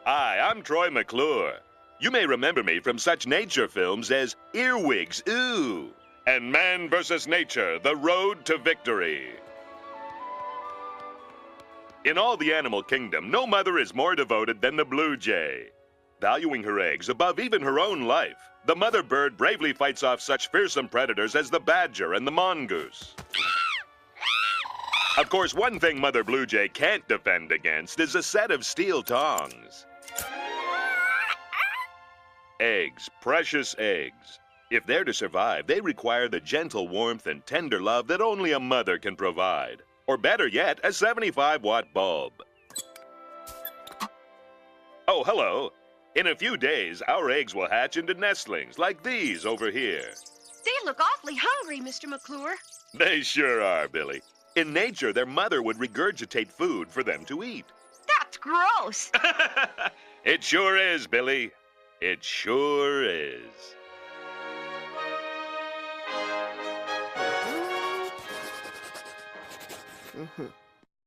Hi, I'm Troy McClure. You may remember me from such nature films as Earwigs, Ooh, and Man vs. Nature, The Road to Victory. In all the animal kingdom, no mother is more devoted than the blue jay. Valuing her eggs above even her own life, the mother bird bravely fights off such fearsome predators as the badger and the mongoose. Of course, one thing Mother Blue Jay can't defend against is a set of steel tongs. Eggs, precious eggs. If they're to survive, they require the gentle warmth and tender love that only a mother can provide. Or better yet, a 75-watt bulb. Oh, hello. In a few days, our eggs will hatch into nestlings like these over here. They look awfully hungry, Mr. McClure. They sure are, Billy. In nature, their mother would regurgitate food for them to eat. That's gross. It sure is, Billy. It sure is. Mm-hmm.